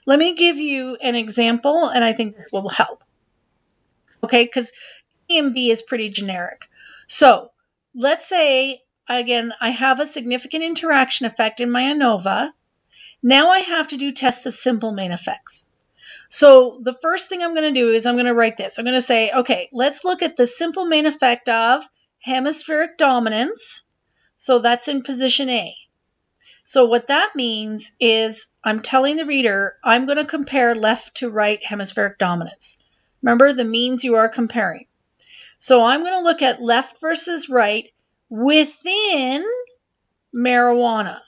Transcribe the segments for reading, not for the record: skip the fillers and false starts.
Let me give you an example, and I think this will help. Okay, because A and B is pretty generic. So let's say, again, I have a significant interaction effect in my ANOVA. Now I have to do tests of simple main effects. So the first thing I'm going to do is I'm going to write this. I'm going to say, okay, let's look at the simple main effect of hemispheric dominance. So that's in position A. So what that means is I'm telling the reader I'm going to compare left to right hemispheric dominance. Remember the means you are comparing. So I'm going to look at left versus right within marijuana.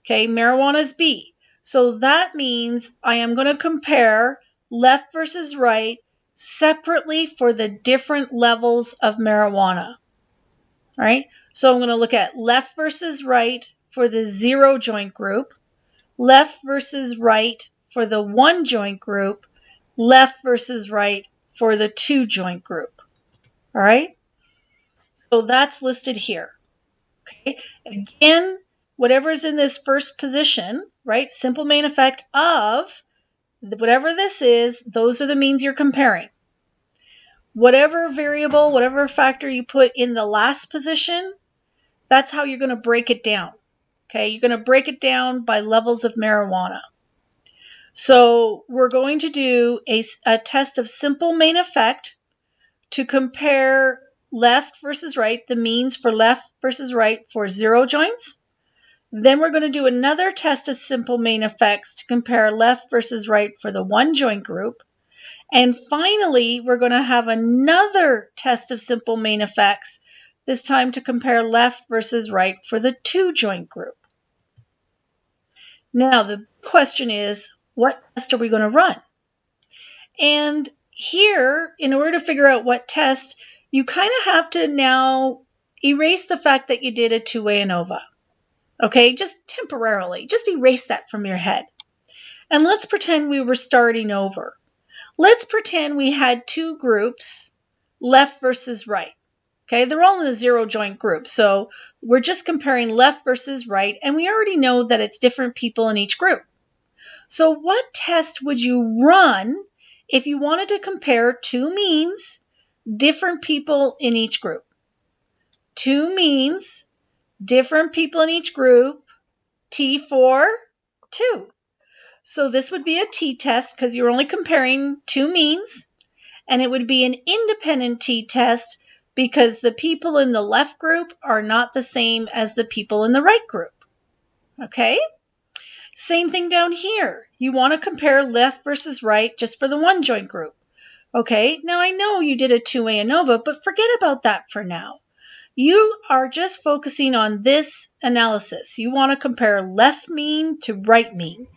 Okay, marijuana is B. So that means I am going to compare left versus right separately for the different levels of marijuana. All right, so I'm going to look at left versus right for the 0 joint group, left versus right for the 1 joint group, left versus right for the 2 joint group. All right, so that's listed here. Okay, again, whatever's in this first position, right, simple main effect of whatever this is, those are the means you're comparing. Whatever variable, whatever factor you put in the last position, that's how you're going to break it down. Okay, you're going to break it down by levels of marijuana. So we're going to do a test of simple main effect to compare left versus right, the means for left versus right for 0 joints. Then we're going to do another test of simple main effects to compare left versus right for the 1 joint group. And finally, we're going to have another test of simple main effects, this time to compare left versus right for the 2 joint group. Now, the question is, what test are we going to run? And here, in order to figure out what test, you kind of have to now erase the fact that you did a two-way ANOVA. Okay, just temporarily, just erase that from your head. And let's pretend we were starting over. Let's pretend we had 2 groups, left versus right. Okay, they're all in the 0 joint group. So we're just comparing left versus right, and we already know that it's different people in each group. So what test would you run if you wanted to compare 2 means, different people in each group? 2 means, different people in each group, T for 2. So this would be a t-test because you're only comparing 2 means, and it would be an independent t-test because the people in the left group are not the same as the people in the right group. Okay? Same thing down here. You want to compare left versus right just for the 1 joint group. Okay, now I know you did a two-way ANOVA, but forget about that for now. You are just focusing on this analysis. You want to compare left mean to right mean.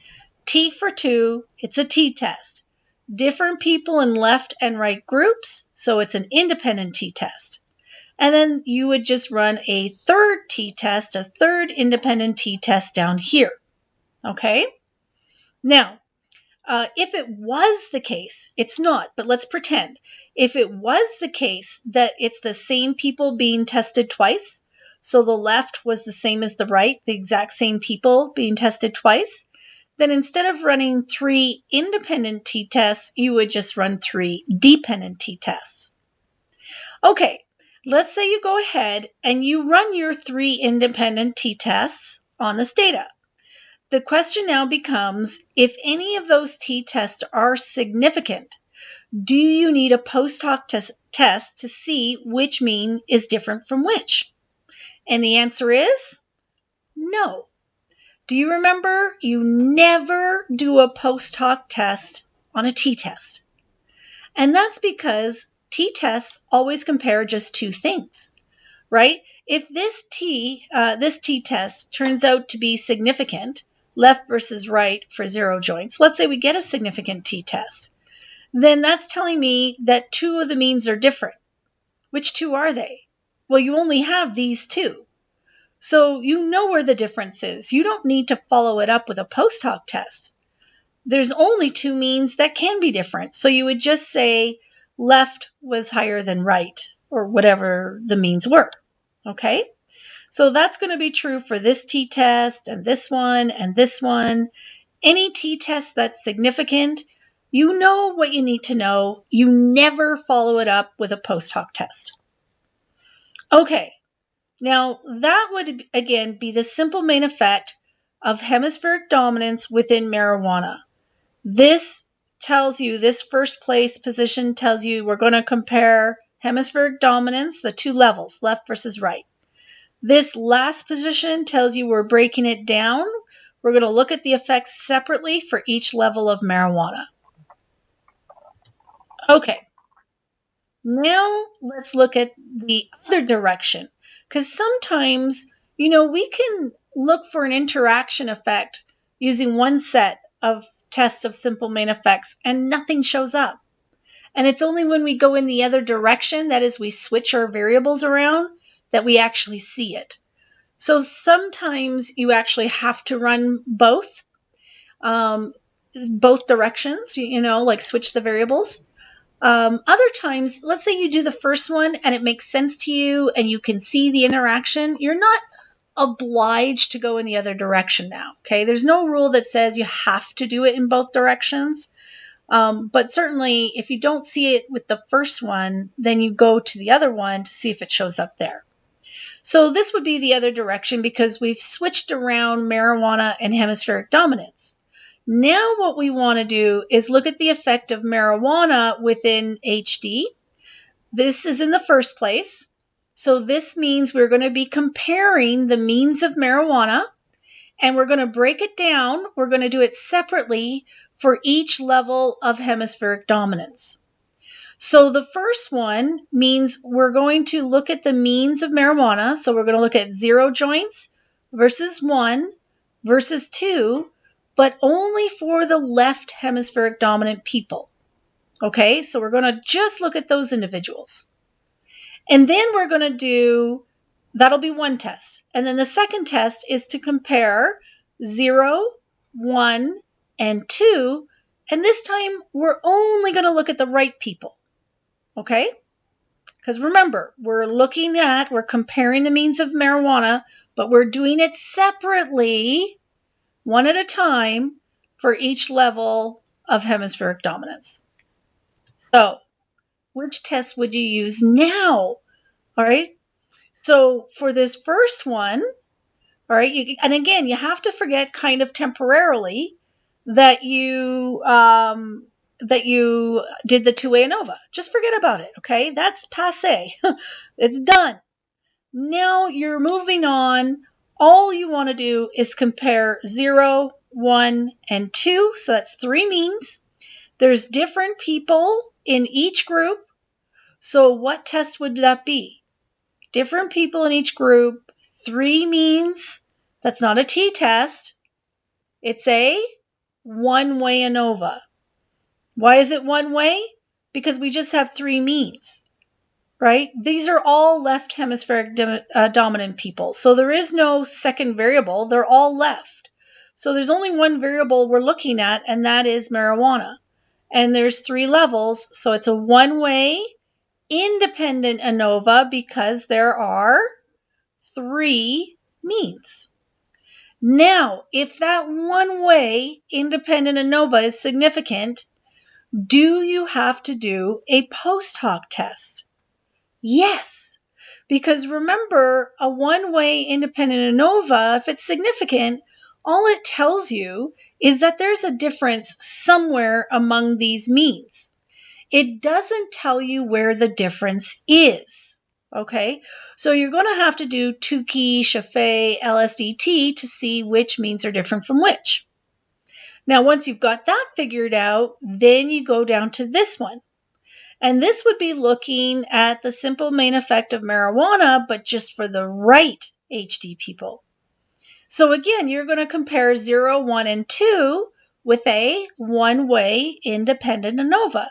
T for 2, it's a t-test. Different people in left and right groups, so it's an independent t-test. And then you would just run a third t-test, a third independent t-test down here. Okay? Now, if it was the case, it's not, but let's pretend. If it was the case that it's the same people being tested twice, so the left was the same as the right, the exact same people being tested twice, then instead of running 3 independent t-tests, you would just run 3 dependent t-tests. Okay, let's say you go ahead and you run your 3 independent t-tests on this data. The question now becomes, if any of those t-tests are significant, do you need a post hoc test to see which mean is different from which? And the answer is no. Do you remember you never do a post hoc test on a t-test? And that's because t-tests always compare just 2 things, right? If this t-test turns out to be significant, left versus right for 0 joints, let's say we get a significant t-test, then that's telling me that 2 of the means are different. Which 2 are they? Well, you only have these 2. So you know where the difference is. You don't need to follow it up with a post hoc test. There's only 2 means that can be different. So you would just say left was higher than right, or whatever the means were. Okay? So that's going to be true for this t-test and this one and this one. Any t-test that's significant, you know what you need to know. You never follow it up with a post hoc test. Okay, now that would again be the simple main effect of hemispheric dominance within marijuana. This tells you, this first place position tells you we're going to compare hemispheric dominance, the two levels, left versus right. This last position tells you we're breaking it down. We're going to look at the effects separately for each level of marijuana. Okay, now let's look at the other direction, because sometimes, we can look for an interaction effect using one set of tests of simple main effects and nothing shows up. And it's only when we go in the other direction, that is, we switch our variables around, that we actually see it. So sometimes you actually have to run both directions, like switch the variables. Other times, let's say you do the first one and it makes sense to you and you can see the interaction, you're not obliged to go in the other direction now, okay? There's no rule that says you have to do it in both directions. But certainly, if you don't see it with the first one, then you go to the other one to see if it shows up there. So this would be the other direction because we've switched around marijuana and hemispheric dominance. Now what we want to do is look at the effect of marijuana within HD. This is in the first place. So this means we're going to be comparing the means of marijuana, and we're going to break it down. We're going to do it separately for each level of hemispheric dominance. So the first one means we're going to look at the means of marijuana. So we're going to look at 0 joints versus 1 versus 2, but only for the left hemispheric dominant people. Okay, so we're going to just look at those individuals. And then we're going to do, that'll be one test. And then the second test is to compare 0, 1, and 2. And this time we're only going to look at the right people. Okay? Because remember, we're comparing the means of marijuana, but we're doing it separately, one at a time, for each level of hemispheric dominance. So, which test would you use now? All right? So, for this first one, all right, and again, you have to forget kind of temporarily that you did the two-way ANOVA. Just forget about it, okay? That's passé. It's done. Now you're moving on. All you want to do is compare 0, 1, and 2. So that's 3 means. There's different people in each group. So what test would that be? Different people in each group, 3 means. That's not a t-test. It's a one-way ANOVA. Why is it one way? Because we just have 3 means, right? These are all left hemispheric dominant people. So there is no second variable. They're all left. So there's only one variable we're looking at, and that is marijuana. And there's 3 levels. So it's a one-way independent ANOVA because there are 3 means. Now, if that one-way independent ANOVA is significant, do you have to do a post hoc test? Yes, because remember, a one-way independent ANOVA, if it's significant, all it tells you is that there's a difference somewhere among these means. It doesn't tell you where the difference is, okay? So you're going to have to do Tukey, Chaffee, LSDT to see which means are different from which. Now, once you've got that figured out, then you go down to this one. And this would be looking at the simple main effect of marijuana, but just for the right HD people. So again, you're going to compare 0, 1, and 2 with a one-way independent ANOVA.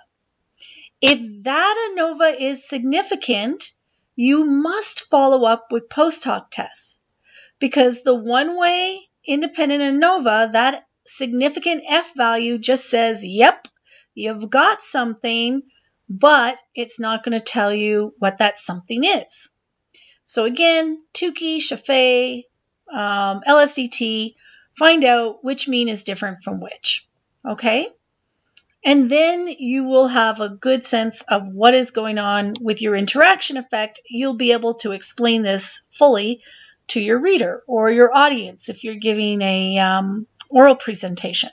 If that ANOVA is significant, you must follow up with post hoc tests, because the one-way independent ANOVA, that significant F value just says, yep, you've got something, but it's not going to tell you what that something is. So again, Tukey, Chaffee, LSDT, find out which mean is different from which. Okay? And then you will have a good sense of what is going on with your interaction effect. You'll be able to explain this fully to your reader or your audience if you're giving a oral presentation.